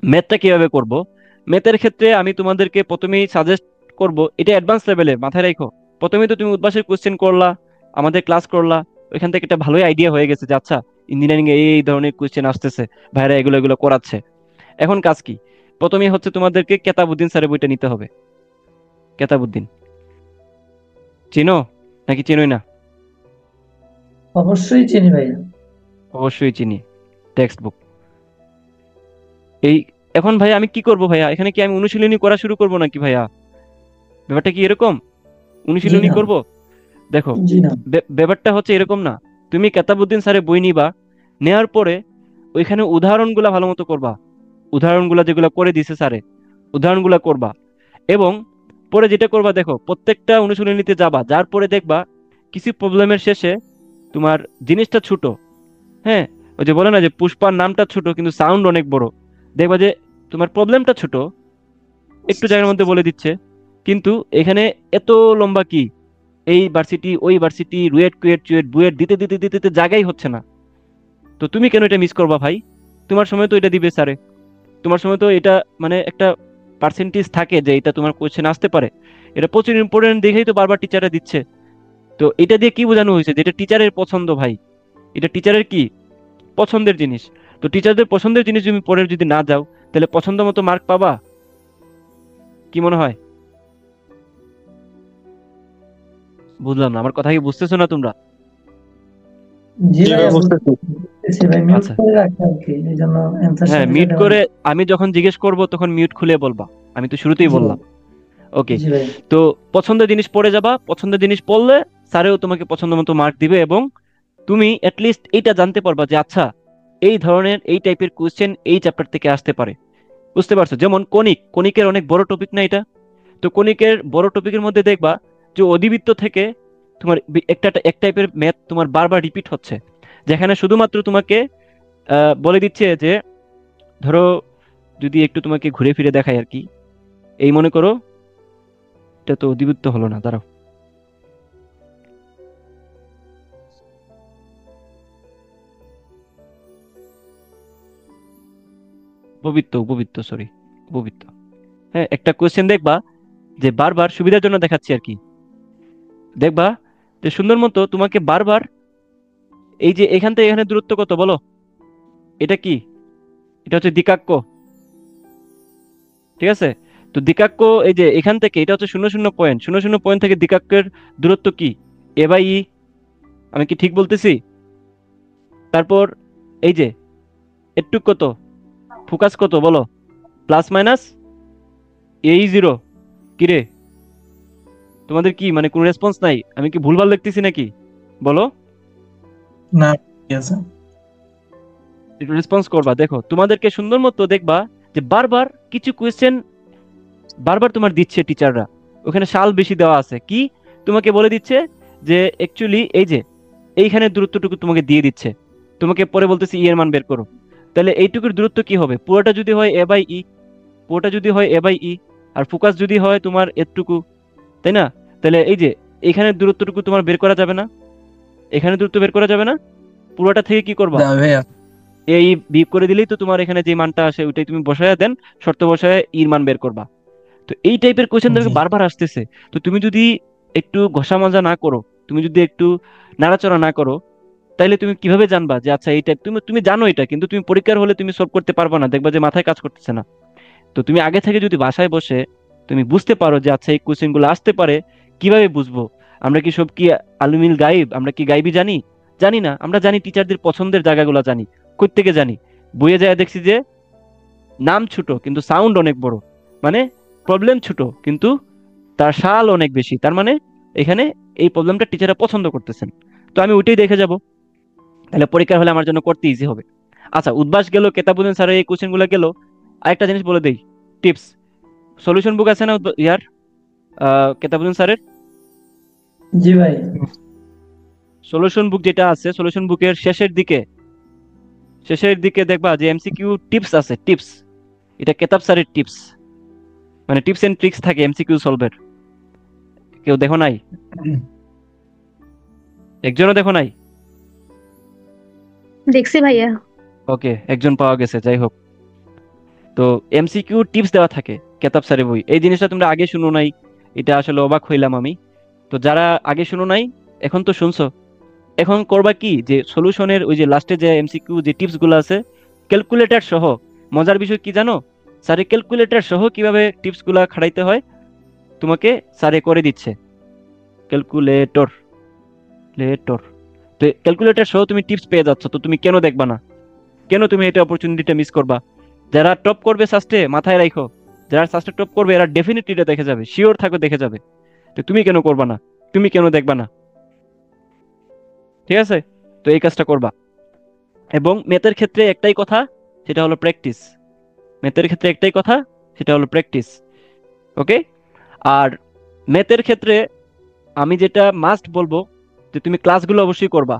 ম্যাথটা কিভাবে করব? ম্যাথের ক্ষেত্রে আমি তোমাদেরকে প্রথমেই সাজেস্ট করব, এটা অ্যাডভান্স লেভেলে মাথায় রাখো। প্রথমেই তো তুমি উদ্ভাসের কোশ্চেন করলা, আমাদের ক্লাস করলা, ওইখান থেকে একটা ভালোই আইডিয়া হয়ে গেছে যে আচ্ছা ইঞ্জিনিয়ারিং এ এই এই ধরনের কোশ্চেন আসতেছে, ভাইরা এগুলো এগুলো করাচ্ছে। এখন কাজ কি? প্রথমেই হচ্ছে তোমাদেরকে কেতাবুদ্দিন স্যারের বইটা নিতে হবে। কেতাবুদ্দিন চিনো নাকি চিনোই না? অবশ্যই চিনি ভাইয়া। অবশ্যই চিনি, টেক্সট বুক। এই এখন ভাইয়া আমি কি করব ভাইয়া? এখানে কি আমি অনুশীলনী করা শুরু করব নাকি ভাইয়া? ব্যাপারটা কি এরকম? জি অনুশীলনী না। করব? দেখো, জি না। ব্যাপারটা হচ্ছে এরকম না। তুমি কেতাবুদ্দিন স্যারের বই নিবা, নেওয়ার পরে ওইখানে উদাহরণগুলা ভালো মতো করবা। উদাহরণগুলা যেগুলো করে দিছে স্যারে, উদাহরণগুলা করবা। এবং পরে যেটা করবা, দেখো প্রত্যেকটা অনুশীলনীতে যাবা, যার পরে দেখবা কিছু প্রবলেমের শেষে তোমার জিনিসটা ছোট। হ্যাঁ, ওই যে বলে না যে পুষ্পার নামটা ছোট কিন্তু সাউন্ড অনেক বড়। দেখবা যে তোমার প্রবলেমটা ছোট, একটু জায়গার মধ্যে বলে দিচ্ছে, কিন্তু এখানে এত লম্বা কি, এই ভার্সিটি ওই ভার্সিটি রুয়েট কুয়েট চুয়েট বুয়েট দিতে দিতে দিতে দিতে জায়গাই হচ্ছে না। তো তুমি কেন এটা মিস করবা ভাই? তোমার সময় তো এটা দিবে স্যারে, তোমার সময় তো এটা মানে একটা পার্সেন্টেজ থাকে যে এটা তোমার কোশ্চেন আসতে পারে। এটা প্রচুর ইম্পর্টেন্ট দেখেই তো বারবার টিচাররা দিচ্ছে। তো এটা দিয়ে কি বোঝানো হয়েছে যে এটা টিচারের পছন্দ ভাই, এটা টিচারের কি পছন্দের জিনিস। তো টিচারদের পছন্দের জিনিস তুমি পড়ে যদি না যাও, তাহলে পছন্দ মতো মার্ক পাবা? কি মনে হয়? বুঝলাম না, আমার কথা কি বুঝতেছো না তোমরা? জি জি ভাই, ভাইয়া, বুঝতেছি। বুঝতেছি ভাই, মিউট আচ্ছা, করে রাখি আর কি, এই জন্য অ্যান্সার হ্যাঁ সাথে মিউট সাথে করে, আমি যখন জিজ্ঞেস করব তখন মিউট খুলে বলবা। আমি তো শুরুতেই জি ভাই। বললাম। ওকে। জি ভাই। তো পছন্দের জিনিস পড়ে যাবা, পছন্দের জিনিস পড়লে স্যারেও তোমাকে পছন্দ মতো মার্ক দিবে, এবং তুমি অ্যাটলিস্ট এইটা জানতে পারবা যে আচ্ছা এই ধরনের এই টাইপের কোশ্চেন এই চ্যাপ্টার থেকে আসতে পারে। বুঝতে পারছো? যেমন কণিকের অনেক বড় টপিক না এটা? তো কণিকের বড় টপিকের মধ্যে দেখবা যে অধিবৃত্ত থেকে তোমার একটা এক টাইপের ম্যাথ তোমার বারবার রিপিট হচ্ছে, যেখানে শুধুমাত্র তোমাকে বলে দিচ্ছে যে ধরো, যদি একটু তোমাকে ঘুরে ফিরে দেখায় আর কি, এই মনে করো, এটা তো অধিবৃত্ত হলো না, দাঁড়াও। উপবৃত্ত, উপবৃত্ত, সরি, উপবৃত্ত। হ্যাঁ, একটা কোয়েশ্চেন দেখবা যে বারবার সুবিধার জন্য দেখাচ্ছি আর কি, দেখবা যে সুন্দর মতো তোমাকে বারবার এই যে এখান থেকে এখানে দূরত্ব কত বলো? এটা কি? এটা হচ্ছে দিকাক্ষ, ঠিক আছে? তো দিকাক্ষ, এই যে এখান থেকে এটা হচ্ছে শূন্য শূন্য পয়েন্ট, শূন্য শূন্য পয়েন্ট থেকে দিকাক্কের দূরত্ব কি? এ/ই। আমি কি ঠিক বলতেছি? তারপর এই যে এটুক কত, ফোকাস কত বলো? প্লাস মাইনাস এই 0। কিরে, তোমাদের কি মানে কোনো রেসপন্স নাই? আমি কি ভুলভাল লিখতেছি নাকি বলো? না, ঠিক আছে। একটু রেসপন্স করবা। দেখো তোমাদেরকে সুন্দর মতো দেখবা যে বারবার কিছু কোয়েশ্চেন বারবার তোমার দিচ্ছে টিচাররা, ওখানে সাল বেশি দেওয়া আছে কি, তোমাকে বলে দিচ্ছে যে অ্যাকচুয়ালি এই যে এইখানে দূরত্বটুকু তোমাকে দিয়ে দিচ্ছে, তোমাকে পরে বলতেছে ই এর মান বের করো। তাহলে এইটুকুর দূরত্ব কি হবে? পুরোটা যদি হয় এ/ই, পুরোটা যদি হয় এ/ই, আর ফোকাস যদি হয় তোমার এতটুকু, তাই না? তাহলে এই যে এখানে দূরত্বটুকু তোমার বের করা যাবে না? এখানে দূরত্ব বের করা যাবে না? পুরোটা থেকে কি করবা? যাবে ভাইয়া। এই বিয়োগ করে দিলেই তো তোমার এখানে যে মানটা আসে ওইটাই তুমি বসায়া দেন, শর্ত বসায় ইর মান বের করবা। তো এই টাইপের কোয়েশ্চেন জি। দেখবে বারবার আসতেছে। তো তুমি যদি একটু ঘষা মাজা না করো, তুমি যদি একটু নাড়াচড়া না করো, তাইলে তুমি কিভাবে জানবা যে আচ্ছা এই টাইপ, তুমি তুমি জানো এটা, কিন্তু তুমি পরীক্ষার হলে তুমি সলভ করতে পারবা না, দেখবা যে মাথায় কাজ করতেছে না। তো তুমি আগে থেকে যদি বাসায় বসে তুমি বুঝতে পারো যে আচ্ছা এই কোশ্চেন গুলো আসতে পারে, কিভাবে বুঝবো? আমরা কি সব কি আলুমিল গাইব? আমরা কি গাইবি জানি? জানি না। আমরা জানি টিচারদের পছন্দের জায়গাগুলো জানি। কই থেকে জানি? বইয়ে যায় দেখছি যে নাম ছোট কিন্তু সাউন্ড অনেক বড়, মানে প্রবলেম ছোট কিন্তু তার সাল অনেক বেশি, তার মানে এখানে এই প্রবলেমটা টিচাররা পছন্দ করতেছেন। তো আমি ওইটাই দেখে যাব, তাহলে পরীক্ষার হলে আমার জন্য করতে ইজি হবে। আচ্ছা, উদ্ভাস গেল, কেতাবুদ্দিন স্যারের এই কোশ্চেন গুলো গেল। আরেকটা জিনিস বলে দেই, টিপস। সলিউশন বুক আছে না ইয়ার, কেতাবুদ্দিন স্যারের জি ভাই। সলিউশন বুক যেটা আছে, সলিউশন বুকের শেষের দিকে দেখবা যে এমসিকিউ টিপস আছে, টিপস। এটা কেতাব স্যারের টিপস, মানে টিপস এন্ড ট্রিক্স থাকে এমসিকিউ সলভের। কেউ দেখো নাই? একজনও দেখো নাই? দেখছি ভাইয়া। ওকে, একজন পাওয়া গেছে, যাই হোক। তো এমসিকিউ টিপস দেওয়া থাকে কেতাব স্যারের বই। এই জিনিসটা তোমরা আগে শুনো নাই, এটা আসলে অবাক হইলাম আমি। তো যারা আগে শুনো নাই, এখন তো শুনছো, এখন করবা কি যে সলিউশনের ওই যে লাস্টে যে এমসিকিউ যে টিপস গুলো আছে, ক্যালকুলেটর সহ। মজার বিষয় কি জানো, স্যারে ক্যালকুলেটর সহ কিভাবে টিপস গুলা খাটাইতে হয় তোমাকে স্যারে করে দিচ্ছে। ক্যালকুলেটর লেটর তো ক্যালকুলেটর সহ তুমি টিপস পেয়ে যাচ্ছ, তো তুমি কেন দেখবা না? কেন তুমি এটা অপরচুনিটিটা মিস করবা? যারা টপ করবে সাস্টে, মাথায় রাখো, যারা সাস্টে টপ করবে এরা ডেফিনেটলি এটা দেখে যাবে, শিওর থাকো দেখে যাবে। তো তুমি কেন করবা না? তুমি কেন দেখবা না? ঠিক আছে, তো এই কাজটা করবা। এবং ম্যাথের ক্ষেত্রে একটাই কথা, সেটা হলো প্র্যাকটিস। ম্যাথের ক্ষেত্রে একটাই কথা, সেটা হলো প্র্যাকটিস। ওকে। আর ম্যাথের ক্ষেত্রে আমি যেটা মাস্ট বলবো, যে তুমি ক্লাসগুলো অবশ্যই করবা।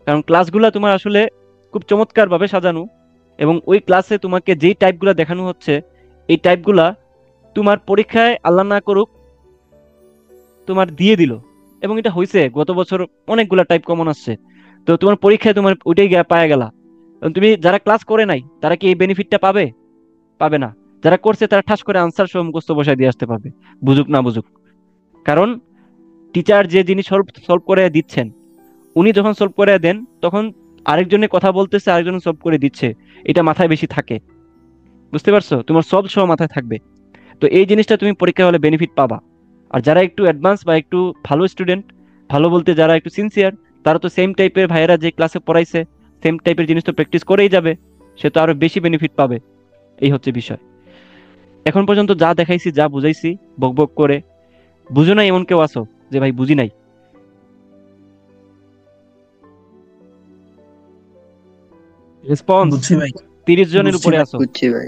কারণ ক্লাসগুলো তোমার আসলে খুব চমৎকারভাবে সাজানো, এবং ওই ক্লাসে তোমাকে যেই টাইপগুলো দেখানো হচ্ছে, এই টাইপগুলা তোমার পরীক্ষায় আল্লাহ না করুক তোমার দিয়ে দিল, এবং এটা হয়েছে গত বছর অনেকগুলা টাইপ কমন আসছে, তো তোমার পরীক্ষায় তোমার ওইটাই পায়া গেলা। এবং তুমি যারা ক্লাস করে নাই তারা কি এই বেনিফিটটা পাবে? পাবে না। যারা করছে তারা ঠাস করে আনসার সহ মুখস্থ বসায় দিয়ে আসতে পারবে, বুঝুক না বুঝুক। কারণ টিচার যে জিনিস সলভ সলভ করে দিচ্ছেন, উনি যখন সলভ করে দেন তখন আরেকজনের কথা বলতেছে, আরেকজন সলভ করে দিচ্ছে, এটা মাথায় বেশি থাকে। বুঝতে পারছো? তোমার সব সহ মাথায় থাকবে। তো এই জিনিসটা তুমি পরীক্ষা হলে বেনিফিট পাবা। আর যারা একটু অ্যাডভান্স বা একটু ভালো স্টুডেন্ট, ভালো বলতে যারা একটু সিনসিয়ার, তারা তো সেম টাইপের ভাইয়েরা যে ক্লাসে পড়াইছে সেম টাইপের জিনিস তো প্র্যাকটিস করেই যাবে, সে তো আরো বেশি বেনিফিট পাবে। এই হচ্ছে বিষয়। এখন পর্যন্ত যা দেখাইছি, যা বুঝাইছি, বক বক করে বুঝো নাই এমন কেউ আসো যে ভাই বুঝি নাই? রেসপন্স বুঝছি ভাই, 30 জনের বুঝছি উপরে ভাই। আসো। বুঝছি ভাই।